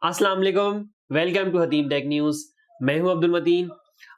अस्सलाम वालेकुम, welcome to Hatim tech news. मैं हूं अब्दुल मतीन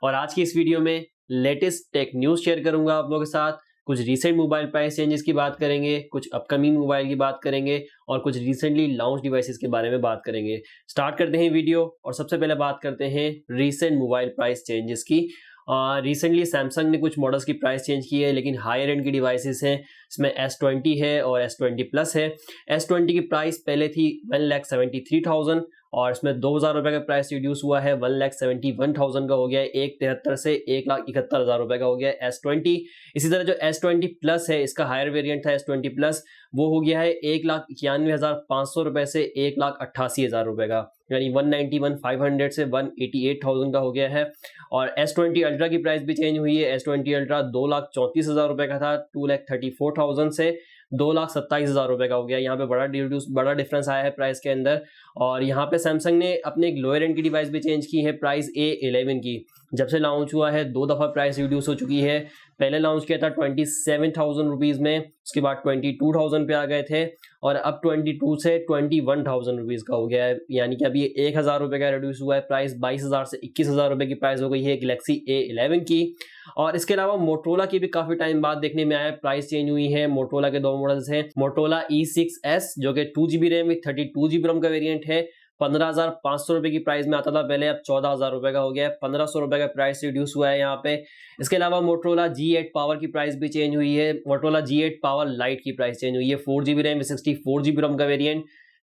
और आज की इस वीडियो में लेटेस्ट टेक न्यूज़ शेयर करूंगा आप लोगों के साथ। कुछ रीसेंट मोबाइल प्राइस चेंजेस की बात करेंगे, कुछ अपकमिंग मोबाइल की बात करेंगे और कुछ रिसेंटली लॉन्च डिवाइसेस के बारे में बात करेंगे। स्टार्ट करते हैं वीडियो और सबसे पहले बात करते हैं रीसेंट मोबाइल प्राइस चेंजेस की। रिसेंटली सैमसंग ने कुछ मॉडल्स की प्राइस चेंज की है, लेकिन हायर एंड की डिवाइसेस हैं। इसमें S20 है और S20 प्लस है। S20 की प्राइस पहले थी 1,73,000 और इसमें 2,000 रुपए का प्राइस रिड्यूस हुआ है, 1,71,000 का हो गया है। 1,73 से 1,71,000 रुपए का हो गया है S20। इसी तरह जो S20 प्लस है, इसका हायर वेरिएंट था S20 प्लस, वो हो गया है 1,91,500 रुपए से 1,88,000 रुपए का, यानी 191,500 से 188,000 का हो गया है। और S20 अल्ट्रा की प्राइस भी चेंज हुई है। S20 अल्ट्रा 2,34,000 रुपए का था, 2,34,000 से 2,27,000 रुपए का हो गया। यहाँ पे बड़ा डिफरेंस आया है प्राइस के अंदर। और यहाँ पे सैमसंग ने अपने एक लोअर एंड की डिवाइस भी चेंज की है, प्राइस A11 की। जब से लॉन्च हुआ है 2 दफा प्राइस रिड्यूस हो चुकी है। पहले लॉन्च किया था 27,000 रुपीज में, उसके बाद 22,000 पे आ गए थे और अब 22 से 21,000 रुपीज का हो गया है, यानी कि अभी 1,000 रुपए का रिड्यूस हुआ है। प्राइस 22,000 से 21,000 रुपए की प्राइस हो गई है गैलेक्सी A11 की। और इसके अलावा मोटरोला की भी काफी टाइम बाद देखने में आया प्राइस चेंज हुई है। मोटरोला के 2 मॉडल्स हैं, मोटरोला E6s जो कि 2GB रैम विद 32GB रोम का वेरिएंट है। 15,500 रुपए की प्राइस में आता था पहले, अब 14,000 रुपए का हो गया है। 1,500 रुपए का प्राइस रिड्यूस हुआ है यहाँ पे। इसके अलावा मोटरोला G8 पावर की प्राइस भी चेंज हुई है। मोटरोला G8 पावर लाइट की प्राइस चेंज हुई है। 4GB रैम 64GB रोम का वेरिएंट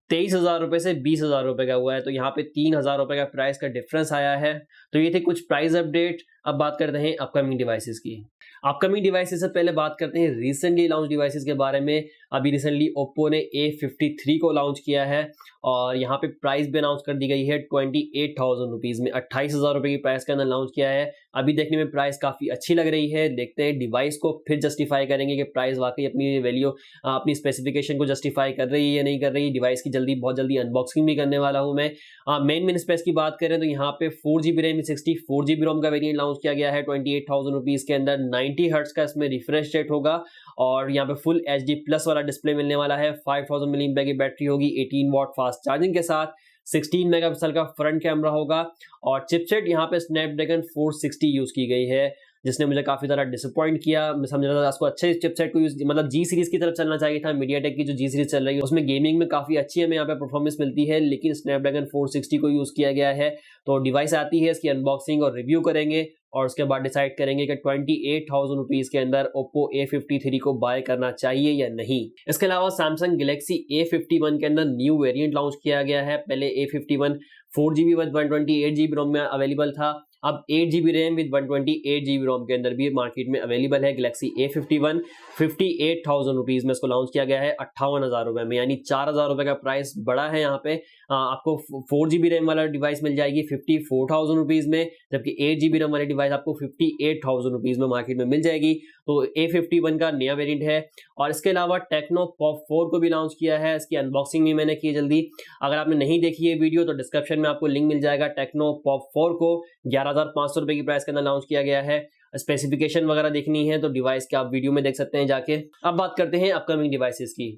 23,000 रुपए से 20,000 रुपए का हुआ है, तो यहाँ पे 3,000 रुपए का प्राइस का डिफरेंस आया है। तो ये थे कुछ प्राइस अपडेट। अब बात करते हैं अपकमिंग डिवाइसेस की। अपकमिंग डिवाइसेस से पहले बात करते हैं रिसेंटली लॉन्च डिवाइसेस के बारे में। अभी रिसेंटली ओप्पो ने A53 को लॉन्च किया है और यहाँ पे प्राइस भी अनाउंस कर दी गई है 28,000 रुपीज में, 28,000 रुपए की प्राइस के अंदर लॉन्च किया है। अभी देखने में प्राइस काफी अच्छी लग रही है। देखते हैं डिवाइस को फिर जस्टिफाई करेंगे कि प्राइस वाकई अपनी वैल्यू, अपनी स्पेसिफिकेशन को जस्टिफाई कर रही है या नहीं कर रही। डिवाइस की बहुत जल्दी अनबॉक्सिंग भी करने वाला हूं मैं। मेन स्पेस की बात करें तो यहाँ पे 4GB रैम 64GB रोम का वेरिएंट लॉन्च किया गया है 28,000 रुपीज के अंदर। 90 हर्ट्ज का इसमें रिफ्रेश रेट होगा और यहाँ पे फुल HD प्लस वाला डिस्प्ले मिलने वाला है। 5000 mAh की बैटरी होगी 18 वाट फास्ट चार्जिंग के साथ। 16 मेगापिक्सल का फ्रंट कैमरा होगा और चिपसेट यहाँ पे स्नैपड्रैगन 460 यूज की गई है, जिसने मुझे काफी ज्यादा डिसअपॉइंट किया। मैं समझ रहा था उसको अच्छे चिपसेट को यूज, मतलब जी सीरीज की तरफ चलना चाहिए था। मीडियाटेक की जो जी सीरीज चल रही है उसमें गेमिंग में काफी अच्छी हमें यहाँ पे परफॉर्मेंस मिलती है, लेकिन स्नैपड्रैगन 460 को यूज किया गया है। तो डिवाइस आती है, इसकी अनबॉक्सिंग और रिव्यू करेंगे और उसके बाद डिसाइड करेंगे कि 28,000 रुपीज के अंदर Oppo A53 को बाय करना चाहिए या नहीं। इसके अलावा सैमसंग गैलेक्सी A51 के अंदर न्यू वेरिएंट लॉन्च किया गया है। पहले A51 4GB विद 128GB रोम में अवेलेबल था, अब 8GB रैम विद 128GB रोम के अंदर भी मार्केट में अवेलेबल है। गैलेक्सी A51 58,000 रुपीज में इसको लॉन्च किया गया है, 58,000 रुपए में, यानी 4,000 रुपए का प्राइस बढ़ा है। यहाँ पे आपको 4GB रैम वाला डिवाइस मिल जाएगी 54,000 रुपीज में, जबकि 8GB रैम वाली डिवाइस आपको 58,000 रुपीज में मार्केट में मिल जाएगी। तो A51 का नया वेरिएंट है। और इसके अलावा टेक्नो पॉप 4 को भी लॉन्च किया है, इसकी अनबॉक्सिंग भी मैंने की जल्दी। अगर आपने नहीं देखी है वीडियो तो डिस्क्रिप्शन में आपको लिंक मिल जाएगा। टेक्नो पॉप 4 को 11,500 रुपए की प्राइस के अंदर लॉन्च किया गया है। स्पेसिफिकेशन वगैरह देखनी है तो डिवाइस के आप वीडियो में देख सकते हैं जाके। अब बात करते हैं अपकमिंग डिवाइसेस की।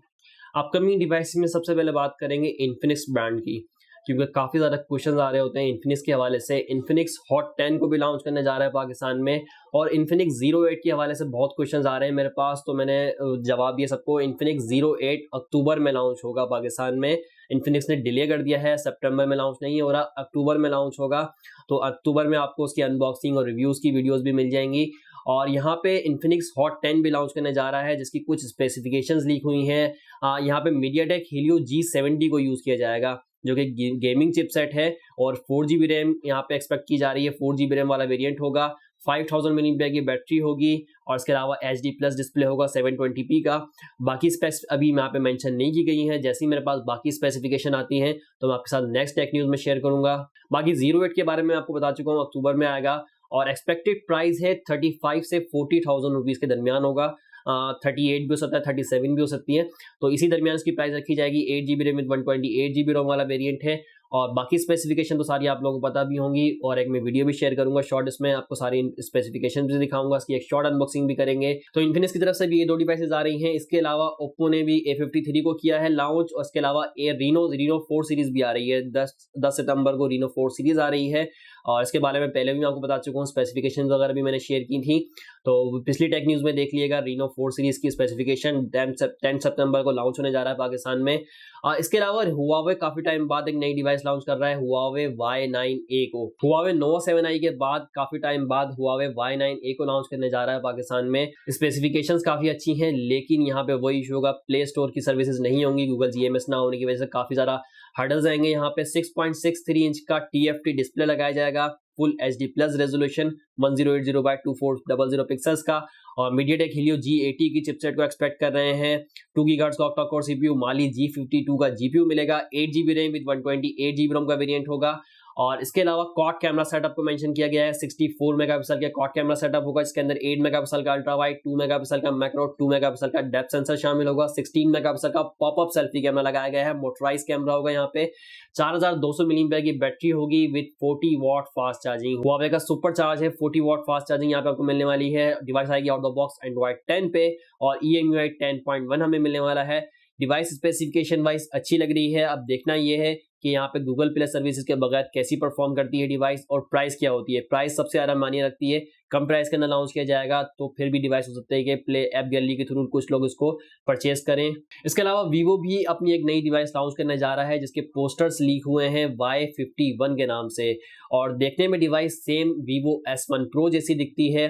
अपकमिंग डिवाइस में सबसे पहले बात करेंगे इन्फिनिक्स ब्रांड की, क्योंकि काफी ज्यादा क्वेश्चन आ रहे होते हैं इन्फिनिक्स के हवाले से। इन्फिनिक्स हॉट 10 को भी लॉन्च करने जा रहा है पाकिस्तान में और इन्फिनिक्स 08 के हवाले से बहुत क्वेश्चन आ रहे हैं मेरे पास, तो मैंने जवाब दिया सबको। इन्फिनिक्स 08 अक्टूबर में लॉन्च होगा पाकिस्तान में। इन्फिनिक्स ने डिले कर दिया है, सितंबर में लॉन्च नहीं हो रहा, अक्टूबर में लॉन्च होगा। तो अक्टूबर में आपको उसकी अनबॉक्सिंग और रिव्यूज की वीडियोस भी मिल जाएंगी। और यहाँ पे इन्फिनिक्स हॉट 10 भी लॉन्च करने जा रहा है, जिसकी कुछ स्पेसिफिकेशंस लीक हुई हैं। यहाँ पे मीडियाटेक हीलियो G70 को यूज किया जाएगा, जो कि गेमिंग चिपसेट है और 4GB रैम यहाँ पे एक्सपेक्ट की जा रही है। 4GB रैम वाला वेरिएंट होगा, 5000 mAh की बैटरी होगी और इसके अलावा HD प्लस डिस्प्ले होगा 720p का। बाकी स्पेस अभी यहाँ पे मेंशन नहीं की गई है, जैसे ही मेरे पास बाकी स्पेसिफिकेशन आती हैं तो मैं आपके साथ नेक्स्ट टेक न्यूज में शेयर करूंगा। बाकी 08 के बारे में आपको बता चुका हूँ, अक्टूबर में आएगा और एक्सपेक्टेड प्राइस है 35 से 40,000 रुपीज के दरमियान होगा। 38 भी हो सकता है, 37 भी हो सकती है, तो इसी दरमियान इसकी प्राइस रखी जाएगी। 8GB रैम विद 128GB रोम वाला वेरिएंट है और बाकी स्पेसिफिकेशन तो सारी आप लोगों को पता भी होंगी, और एक मैं वीडियो भी शेयर करूंगा शॉर्ट, इसमें आपको सारी स्पेसिफिकेशन भी दिखाऊंगा, इसकी एक शॉर्ट अनबॉक्सिंग भी करेंगे। तो इन्फिनिक्स की तरफ से भी ये 2 डिवाइसेस आ रही हैं। इसके अलावा ओप्पो ने भी A53 को किया है लॉन्च, और इसके अलावा रीनो 4 सीरीज भी आ रही है। 10 सितंबर को रीनो 4 सीरीज आ रही है, और इसके बारे में पहले भी मैं आपको बता चुका हूँ, स्पेसिफिकेशन वगैरह भी मैंने शेयर की थी, तो पिछली टेक न्यूज में देख लिएगा। रीनो 4 सीरीज की स्पेसिफिकेशन 10 सितंबर को लॉन्च होने जा रहा है पाकिस्तान में। इसके अलावा Huawei काफी टाइम बाद एक नई डिवाइस लॉन्च कर रहा है, Huawei Y9a को। Huawei Nova 7i के बाद काफी टाइम बाद Huawei Y9a को लॉन्च करने जा रहा है पाकिस्तान में। स्पेसिफिकेशंस काफी अच्छी हैं, लेकिन यहाँ पे वही इशू होगा, प्ले स्टोर की सर्विसेज नहीं होंगी, गूगल GMS ना होने की वजह से काफी ज्यादा हर्डल्स आएंगे। यहाँ पे 6.63 इंच का TFT डिस्प्ले लगाया जाएगा, full HD plus resolution 1080x2400 pixels का, और मीडियाटेक हीलियो G80 की चिपसेट को एक्सपेक्ट कर रहे हैं। 2 गीगाहर्ट्ज का ऑक्टा कोर CPU, माली G52 का GPU मिलेगा, 8GB रैम विद 128GB रोम का वेरिएंट होगा। और इसके अलावा क्वाड कैमरा सेटअप को मेंशन किया गया है, 64 मेगापिक्सल का क्वाड कैमरा सेटअप होगा, इसके अंदर 8 मेगापिक्सल का अल्ट्रा वाइड, 2 मेगापिक्सल का मैक्रो, 2 मेगापिक्सल का डेप्थ सेंसर शामिल होगा, 16 मेगापिक्सल का पॉपअप सेल्फी कैमरा लगाया गया है, मोटराइज कैमरा होगा। यहाँ पे 4200 mAh की बैटरी होगी with 40 watt fast charging. Huawei का सुपर चार्ज है, 40 वॉट फास्ट चार्जिंग यहाँ पे आपको मिलने वाली है। डिवाइस आएगी आउट ऑफ बॉक्स Android 10 पे, और EMUI 10.1 हमें मिलने वाला है। डिवाइस स्पेसिफिकेशन वाइज अच्छी लग रही है। अब देखना यह है कि यहाँ पे गूगल प्ले सर्विसेज के बगैर कैसी परफॉर्म करती है डिवाइस, और प्राइस क्या होती है। प्राइस सबसे ज्यादा मायने रखती है, कम प्राइस के अंदर लॉन्च किया जाएगा तो फिर भी डिवाइस हो सकता है कि प्ले ऐप गैलरी के थ्रू कुछ लोग इसको परचेज करें। इसके अलावा वीवो भी अपनी एक नई डिवाइस लॉन्च करने जा रहा है, जिसके पोस्टर्स लीक हुए हैं Y51 के नाम से, और देखने में device same Vivo S1 Pro जैसी दिखती है।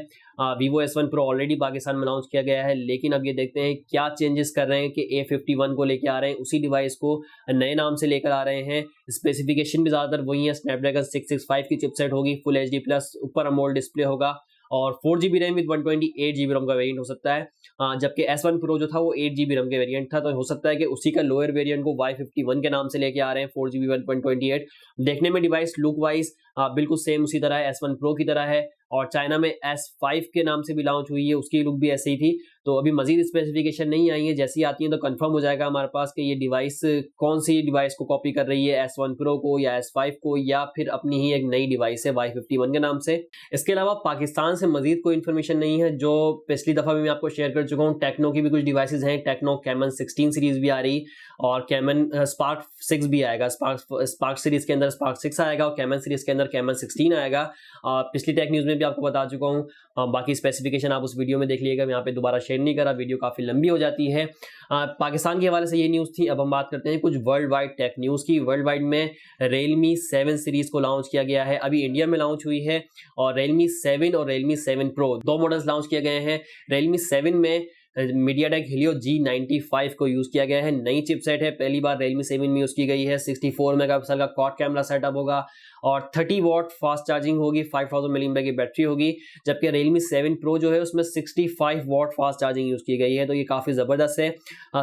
Vivo S1 Pro already Pakistan में लॉन्च किया गया है, लेकिन अब ये देखते हैं क्या चेंजेस कर रहे हैं कि A51 को लेकर आ रहे हैं, उसी डिवाइस को नए नाम से लेकर आ रहे हैं। स्पेसिफिकेशन भी ज्यादातर वही है, स्नैपड्रैगन 665 की चिपसेट होगी, फुल HD प्लस, ऊपर अमोल्ड डिस्प्ले होगा, और 4GB रैम विद 128GB रोम का वेरिएंट हो सकता है। जबकि S1 Pro जो था वो 8GB रैम का वेरिएंट था, तो हो सकता है कि उसी का लोअर वेरिएंट को Y51 के नाम से लेके आ रहे हैं, 4GB 128। देखने में डिवाइस लुक वाइज बिल्कुल सेम उसी तरह है, S1 Pro की तरह है, और चाइना में S5 के नाम से भी लॉन्च हुई है, उसकी लुक भी ऐसे ही थी। तो अभी मजीद स्पेसिफिकेशन नहीं आई है, जैसी आती है तो कंफर्म हो जाएगा हमारे पास कि ये डिवाइस कौन सी डिवाइस को कॉपी कर रही है, S1 Pro को या S5 को, या फिर अपनी ही एक नई डिवाइस है Y51 के नाम से। इसके अलावा पाकिस्तान से मजीद कोई इन्फॉर्मेशन नहीं है, जो पिछली दफा भी मैं आपको शेयर कर चुका हूँ। टेक्नो की भी कुछ डिवाइसेज हैं, टेक्नो कैमन 16 सीरीज भी आ रही, और कैमन स्पार्क 6 भी आएगा। स्पार्क सीरीज के अंदर स्पार्क 6 आएगा, और कैमन सीरीज के अंदर कैमन 16 आएगा। पिछली टेक न्यूज में भी आपको बता चुका हूँ, बाकी स्पेसिफिकेशन आप उस वीडियो में देख लीजिएगा, मैं यहाँ पे दोबारा शेयर नहीं करा, वीडियो काफी लंबी हो जाती है। पाकिस्तान के हवाले से ये न्यूज थी। अब हम बात करते हैं कुछ वर्ल्ड वाइड टेक न्यूज की। वर्ल्ड वाइड में Realme 7 सीरीज को लॉन्च किया गया है, अभी इंडिया में लॉन्च हुई है, और Realme 7 और Realme 7 Pro 2 मॉडल्स लॉन्च किए गए हैं। Realme 7 में मीडियाटेक हीलियो G95 को यूज किया गया है, नई चिपसेट है, पहली बार Realme 7 में यूज की गई है। 64 मेगापिक्सल का क्वाड कैमरा सेटअप होगा, और 30 वॉट फास्ट चार्जिंग होगी, 5000 mAh की बैटरी होगी। जबकि Realme 7 Pro जो है उसमें 65 वॉट फास्ट चार्जिंग यूज की गई है, तो ये काफी जबरदस्त है।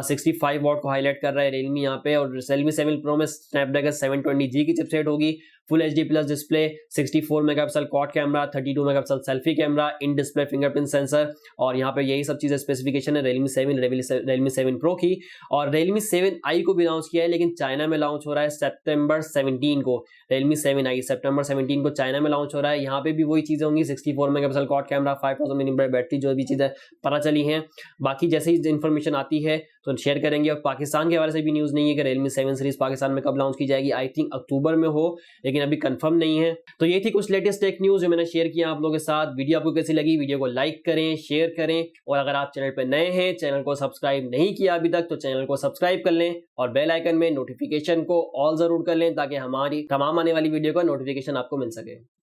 65 वॉट को हाईलाइट कर रहा है Realme यहाँ पे। और Realme 7 Pro में स्नैपड्रैगन 720G की चिपसेट होगी, full HD plus display, 64 megapixel quad camera, 32 megapixel selfie camera, in display fingerprint sensor, और यहाँ पे यही सब चीजें स्पेसिफिकेशन है Realme 7 Pro की। और Realme 7i को भी लॉन्च किया है, लेकिन चाइना में लॉन्च हो रहा है सितंबर 17 को। Realme 7i सितंबर 17 को चाइना में लॉन्च हो रहा है। यहाँ पे भी वही चीजें होंगी, 64 megapixel quad camera, 5000 mAh battery, जो भी चीजें पता चली हैं। बाकी जैसे ही इन्फॉर्मेशन आती है तो शेयर करेंगे। और पाकिस्तान के हवाले से भी न्यूज नहीं है कि Realme 7 सीरीज पाकिस्तान में कब लॉन्च की जाएगी, आई थिंक अक्टूबर में हो, लेकिन अभी कंफर्म नहीं है। तो ये थी कुछ लेटेस्ट टेक न्यूज जो मैंने शेयर किया आप लोगों के साथ। वीडियो आपको कैसी लगी, वीडियो को लाइक करें, शेयर करें, और अगर आप चैनल पर नए हैं, चैनल को सब्सक्राइब नहीं किया अभी तक, तो चैनल को सब्सक्राइब कर लें, और बेल आइकन में नोटिफिकेशन को ऑल जरूर कर लें, ताकि हमारी तमाम आने वाली वीडियो का नोटिफिकेशन आपको मिल सके।